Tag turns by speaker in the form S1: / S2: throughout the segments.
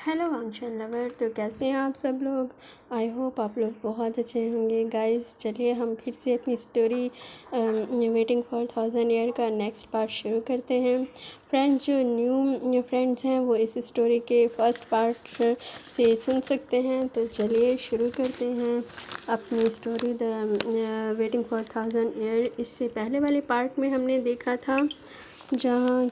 S1: Hello function lover. तो कैसे हैं आप सब लोग। आई होप आप लोग बहुत अच्छे होंगे। गाइस चलिए हम फिर से अपनी स्टोरी वेटिंग फॉर 1000 ईयर का नेक्स्ट पार्ट शुरू करते हैं। फ्रेंड्स, जो न्यू फ्रेंड्स हैं वो इस स्टोरी के फर्स्ट पार्ट से सुन सकते हैं। तो चलिए शुरू करते हैं अपनी story the waiting for 1000 year. इससे पहले वाले पार्ट में हमने देखा था जहाँ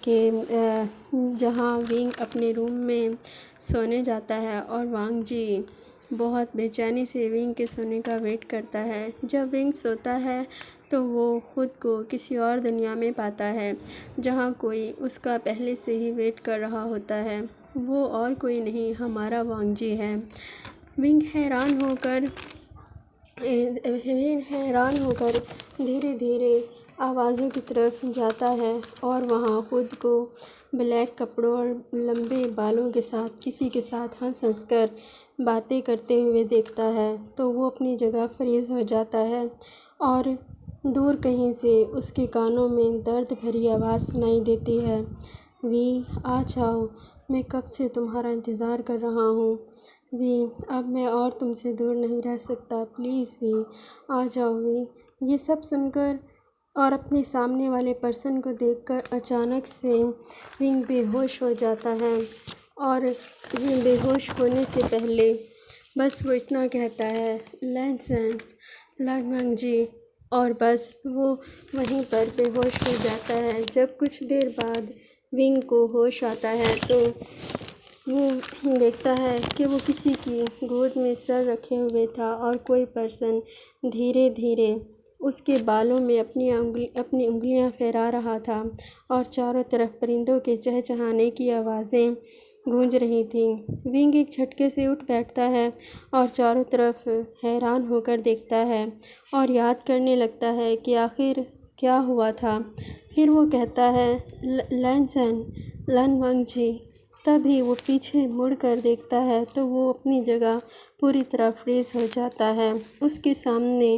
S1: विंग अपने रूम में सोने जाता है और वांग जी बहुत बेचैनी से विंग के सोने का वेट करता है। जब विंग सोता है तो वो खुद को किसी और दुनिया में पाता है जहाँ कोई उसका पहले से ही वेट कर रहा होता है। वो और कोई नहीं, हमारा वांग जी है। विंग हैरान होकर धीरे धीरे आवाज़ों की तरफ जाता है और वहाँ खुद को ब्लैक कपड़ों और लंबे बालों के साथ किसी के साथ हंस कर बातें करते हुए देखता है। तो वो अपनी जगह फ्रीज़ हो जाता है और दूर कहीं से उसके कानों में दर्द भरी आवाज़ सुनाई देती है, वी आ जाओ, मैं कब से तुम्हारा इंतज़ार कर रहा हूँ। वी, अब मैं और तुमसे दूर नहीं रह सकता, प्लीज़ वी आ जाओ वी। ये सब सुनकर और अपने सामने वाले पर्सन को देखकर अचानक से विंग बेहोश हो जाता है और बेहोश होने से पहले बस वो इतना कहता है, लैंसन लगमंग जी, और बस वो वहीं पर बेहोश हो जाता है। जब कुछ देर बाद विंग को होश आता है तो वो देखता है कि वो किसी की गोद में सर रखे हुए था और कोई पर्सन धीरे धीरे उसके बालों में अपनी उंगलियां फहरा रहा था और चारों तरफ परिंदों के चहचहाने की आवाज़ें गूंज रही थीं। विंग एक झटके से उठ बैठता है और चारों तरफ हैरान होकर देखता है और याद करने लगता है कि आखिर क्या हुआ था। फिर वो कहता है, लैंसन लनवंग जी। तभी वो पीछे मुड़कर देखता है तो वो अपनी जगह पूरी तरह फ्रीज हो जाता है। उसके सामने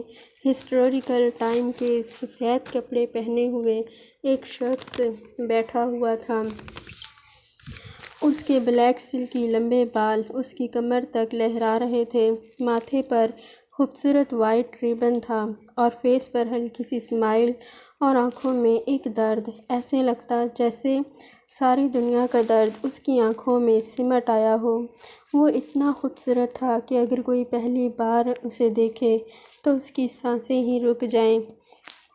S1: हिस्टोरिकल टाइम के सफ़ेद कपड़े पहने हुए एक शख्स बैठा हुआ था। उसके ब्लैक सिल्की लंबे बाल उसकी कमर तक लहरा रहे थे। माथे पर खूबसूरत वाइट रिबन था और फेस पर हल्की सी स्माइल और आंखों में एक दर्द। ऐसे लगता जैसे सारी दुनिया का दर्द उसकी आंखों में सिमट आया हो। वो इतना खूबसूरत था कि अगर कोई पहली बार उसे देखे तो उसकी सांसें ही रुक जाएं।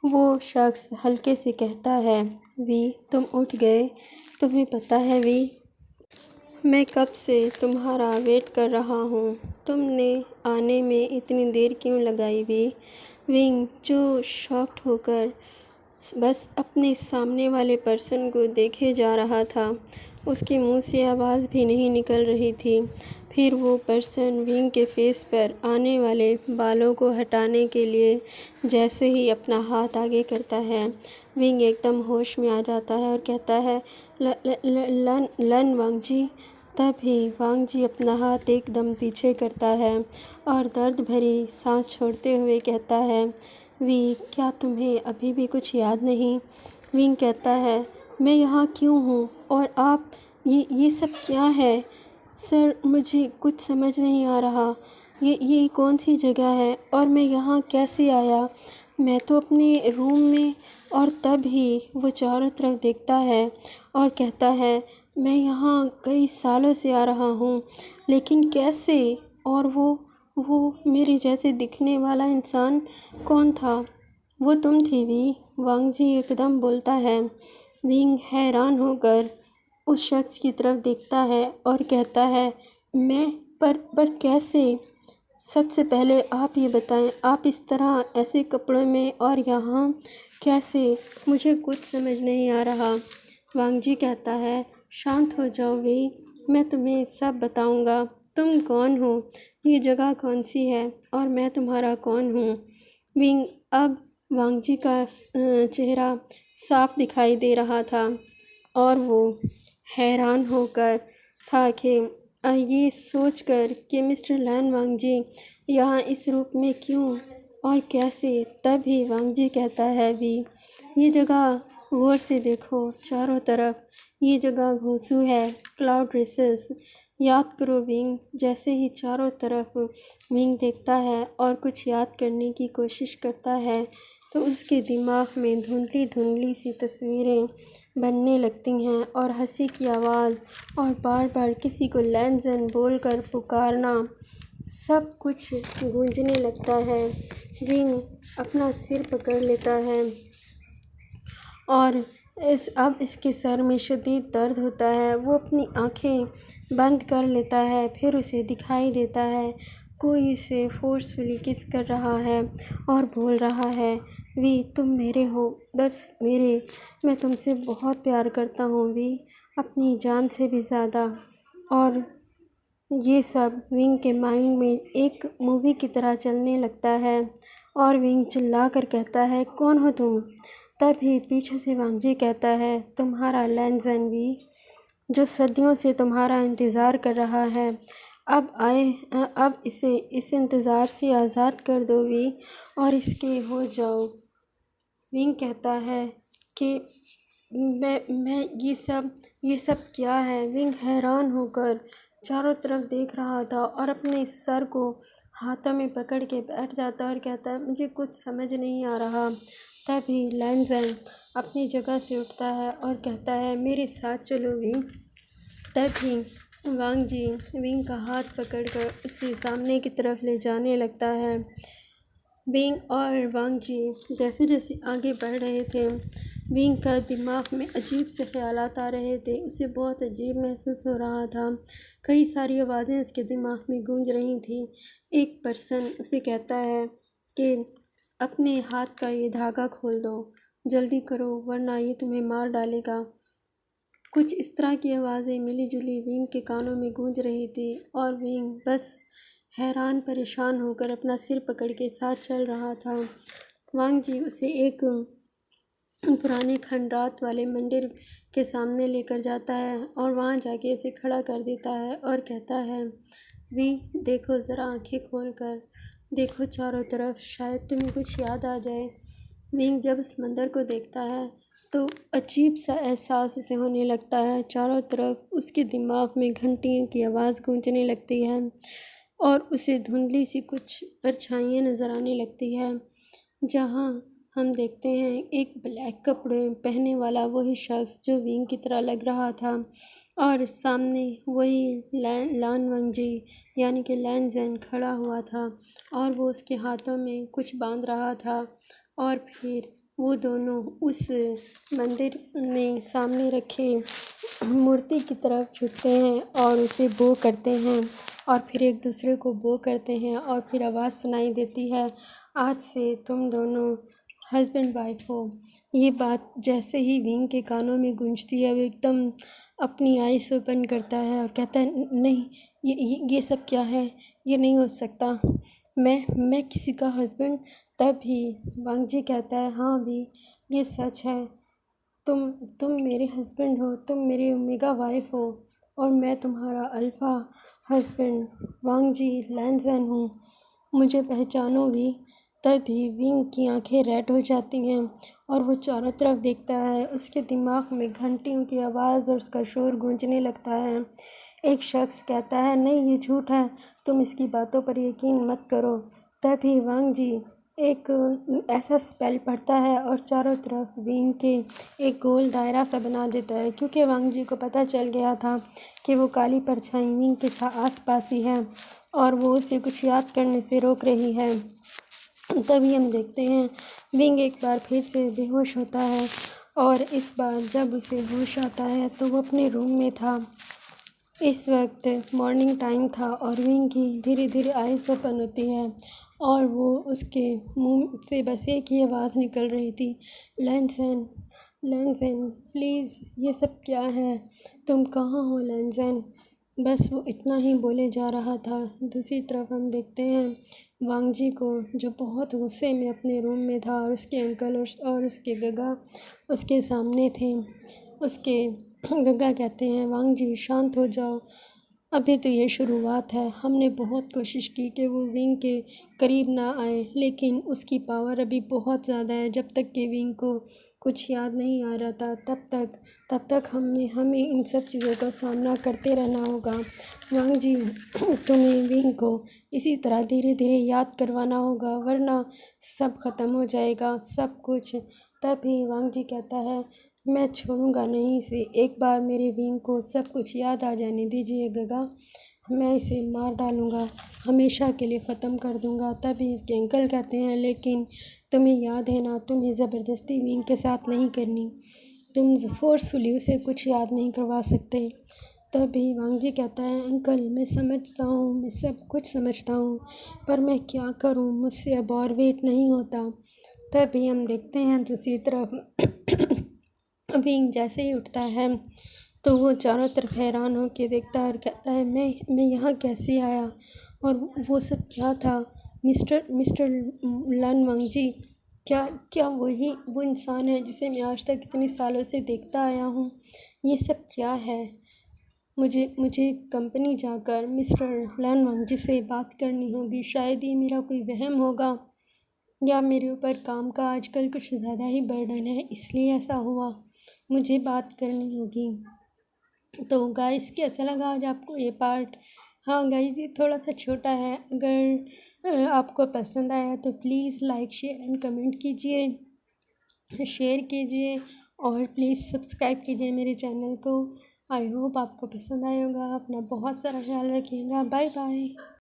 S1: वो शख्स हल्के से कहता है, वी तुम उठ गए। तुम्हें पता है वी, मैं कब से तुम्हारा वेट कर रहा हूँ। तुमने आने में इतनी देर क्यों लगाई वी। विंग, जो शॉक्ड होकर बस अपने सामने वाले पर्सन को देखे जा रहा था, उसके मुंह से आवाज़ भी नहीं निकल रही थी। फिर वो पर्सन विंग के फेस पर आने वाले बालों को हटाने के लिए जैसे ही अपना हाथ आगे करता है, विंग एकदम होश में आ जाता है और कहता है, लन वांग जी। तभी वांग जी अपना हाथ एकदम पीछे करता है और दर्द भरी सांस छोड़ते हुए कहता है, वी, क्या तुम्हें अभी भी कुछ याद नहीं। विंग कहता है, मैं यहाँ क्यों हूँ और आप ये सब क्या है। सर, मुझे कुछ समझ नहीं आ रहा। ये कौन सी जगह है और मैं यहाँ कैसे आया। मैं तो अपने रूम में। और तभी वो चारों तरफ देखता है और कहता है, मैं यहाँ कई सालों से आ रहा हूँ, लेकिन कैसे। और वो मेरे जैसे दिखने वाला इंसान कौन था। वो तुम थी वी, वांग जी एकदम बोलता है। विंग हैरान होकर उस शख्स की तरफ देखता है और कहता है, मैं पर कैसे। सबसे पहले आप ये बताएं, आप इस तरह ऐसे कपड़ों में और यहाँ कैसे। मुझे कुछ समझ नहीं आ रहा। वांग जी कहता है, शांत हो जाओ वी, मैं तुम्हें सब बताऊंगा। तुम कौन हो, ये जगह कौन सी है और मैं तुम्हारा कौन हूँ। विंग, अब वांग जी का चेहरा साफ दिखाई दे रहा था और वो हैरान होकर था कि ये सोचकर कि मिस्टर लैन वांग जी यहाँ इस रूप में क्यों और कैसे। तभी वांग जी कहता है, वी, ये जगह गौर से देखो चारों तरफ, ये जगह घोंसू है, क्लाउड रेसेस। याद करो विंग। जैसे ही चारों तरफ विंग देखता है और कुछ याद करने की कोशिश करता है तो उसके दिमाग में धुंधली धुंधली सी तस्वीरें बनने लगती हैं और हंसी की आवाज़ और बार बार किसी को लैंजन बोलकर पुकारना, सब कुछ गूंजने लगता है। विंग अपना सिर पकड़ लेता है और अब इसके सर में शदीद दर्द होता है। वो अपनी आंखें बंद कर लेता है। फिर उसे दिखाई देता है कोई इसे फोर्सफुली किस कर रहा है और बोल रहा है, वी तुम मेरे हो, बस मेरे। मैं तुमसे बहुत प्यार करता हूँ वी, अपनी जान से भी ज़्यादा। और ये सब विंग के माइंड में एक मूवी की तरह चलने लगता है और विंग चिल्ला कर कहता है, कौन हो तुम? तभी पीछे से वांगजी कहता है, तुम्हारा लैंजन वी, जो सदियों से तुम्हारा इंतज़ार कर रहा है। अब इसे इस इंतज़ार से आज़ाद कर दो वी और इसके हो जाओ। विंग कहता है कि मैं ये सब क्या है? विंग हैरान होकर चारों तरफ देख रहा था और अपने सर को हाथों में पकड़ के बैठ जाता और कहता है, मुझे कुछ समझ नहीं आ रहा। तभी लैंजन अपनी जगह से उठता है और कहता है, मेरे साथ चलो विंग। तभी वांगजी विंग का हाथ पकड़कर उसे सामने की तरफ ले जाने लगता है। विंग और वांगजी जैसे जैसे आगे बढ़ रहे थे, विंग का दिमाग में अजीब से ख्यालात आ रहे थे। उसे बहुत अजीब महसूस हो रहा था। कई सारी आवाज़ें उसके दिमाग में गूंज रही थी। एक पर्सन उसे कहता है कि अपने हाथ का ये धागा खोल दो, जल्दी करो वरना ये तुम्हें मार डालेगा। कुछ इस तरह की आवाज़ें मिली जुली विंग के कानों में गूंज रही थी और विंग बस हैरान परेशान होकर अपना सिर पकड़ के साथ चल रहा था। वांगजी उसे एक पुराने खंडरात वाले मंदिर के सामने लेकर जाता है और वहाँ जाके उसे खड़ा कर देता है और कहता है, वी देखो ज़रा, आंखें खोल कर देखो चारों तरफ, शायद तुम्हें कुछ याद आ जाए। विंग जब उस मंदिर को देखता है तो अजीब सा एहसास उसे होने लगता है। चारों तरफ उसके दिमाग में घंटियों की आवाज़ गूंजने लगती है और उसे धुंधली सी कुछ परछाइयाँ नज़र आने लगती है। जहाँ हम देखते हैं एक ब्लैक कपड़े पहने वाला वही शख्स जो विंग की तरह लग रहा था और सामने वही लान वांगजी यानी कि लैंजन खड़ा हुआ था और वो उसके हाथों में कुछ बांध रहा था। और फिर वो दोनों उस मंदिर में सामने रखे मूर्ति की तरफ झुकते हैं और उसे बो करते हैं और फिर एक दूसरे को बो करते हैं और फिर आवाज़ सुनाई देती है, आज से तुम दोनों हस्बैंड वाइफ हो। ये बात जैसे ही विंग के कानों में गूंजती है वो एकदम अपनी आईज ओपन करता है और कहता है, नहीं, ये सब क्या है? ये नहीं हो सकता। मैं किसी का हस्बैंड? तभी वांगजी कहता है, हाँ भी, ये सच है। तुम मेरे हस्बैंड हो, तुम मेरी ओमेगा वाइफ हो और मैं तुम्हारा अल्फ़ा हस्बैंड वांगजी लैंजन हूँ। मुझे पहचानो भी। तभी विंग की आंखें रेड हो जाती हैं और वो चारों तरफ देखता है। उसके दिमाग में घंटियों की आवाज़ और उसका शोर गूंजने लगता है। एक शख्स कहता है, नहीं, ये झूठ है, तुम इसकी बातों पर यकीन मत करो। तभी वांगजी एक ऐसा स्पेल पढ़ता है और चारों तरफ विंग के एक गोल दायरा सा बना देता है, क्योंकि वांगजी को पता चल गया था कि वो काली परछाई विंग के आस पास ही है और वो उसे कुछ याद करने से रोक रही है। तभी हम देखते हैं विंग एक बार फिर से बेहोश होता है और इस बार जब उसे होश आता है तो वो अपने रूम में था। इस वक्त मॉर्निंग टाइम था और विंग की धीरे धीरे आइज़ ओपन होती है और वो उसके मुंह से बस एक ही आवाज़ निकल रही थी, लैंजन, लैंजन प्लीज़, ये सब क्या है? तुम कहाँ हो लैंजन? बस वो इतना ही बोले जा रहा था। दूसरी तरफ हम देखते हैं वांगजी को, जो बहुत गुस्से में अपने रूम में था और उसके अंकल और उसके गगा उसके सामने थे। उसके गगा कहते हैं, वांगजी शांत हो जाओ, अभी तो ये शुरुआत है। हमने बहुत कोशिश की कि वो विंग के करीब ना आए, लेकिन उसकी पावर अभी बहुत ज़्यादा है। जब तक कि विंग को कुछ याद नहीं आ रहा था। तब तक हमें इन सब चीज़ों का सामना करते रहना होगा। वांग जी, तुम्हें विंग को इसी तरह धीरे धीरे याद करवाना होगा, वरना सब ख़त्म हो जाएगा, सब कुछ। तभी वांग जी कहता है, मैं छोड़ूंगा नहीं इसे, एक बार मेरे विंग को सब कुछ याद आ जाने दीजिएगा, मैं इसे मार डालूंगा, हमेशा के लिए ख़त्म कर दूंगा। तभी इसके अंकल कहते हैं, लेकिन तुम्हें याद है ना, तुम्हें ज़बरदस्ती विंग के साथ नहीं करनी, तुम फोर्सफुली उसे कुछ याद नहीं करवा सकते। तभी वांग जी कहता है, अंकल मैं समझता हूँ, मैं सब कुछ समझता हूँ, पर मैं क्या करूँ, मुझसे अब और वेट नहीं होता। तभी हम देखते हैं दूसरी तरफ विंग जैसे ही उठता है तो वो चारों तरफ हैरान होकर देखता है और कहता है, मैं यहाँ कैसे आया, और वो सब क्या था। मिस्टर लन वांग जी, क्या क्या वही वो इंसान है जिसे मैं आज तक इतने सालों से देखता आया हूँ। ये सब क्या है। मुझे कंपनी जाकर मिस्टर लन वांग जी से बात करनी होगी। शायद ये मेरा कोई वहम होगा, या मेरे ऊपर काम का आजकल कुछ ज़्यादा ही बर्डन है, इसलिए ऐसा हुआ। मुझे बात करनी होगी। तो गाइस, कैसा लगा आज आपको ये पार्ट। हाँ गाइस, ये थोड़ा सा छोटा है। अगर आपको पसंद आया तो please like share and comment कीजिए, शेयर कीजिए, और प्लीज़ सब्सक्राइब कीजिए मेरे चैनल को। आई होप आपको पसंद आया होगा। अपना बहुत सारा ख्याल रखिएगा। Bye bye.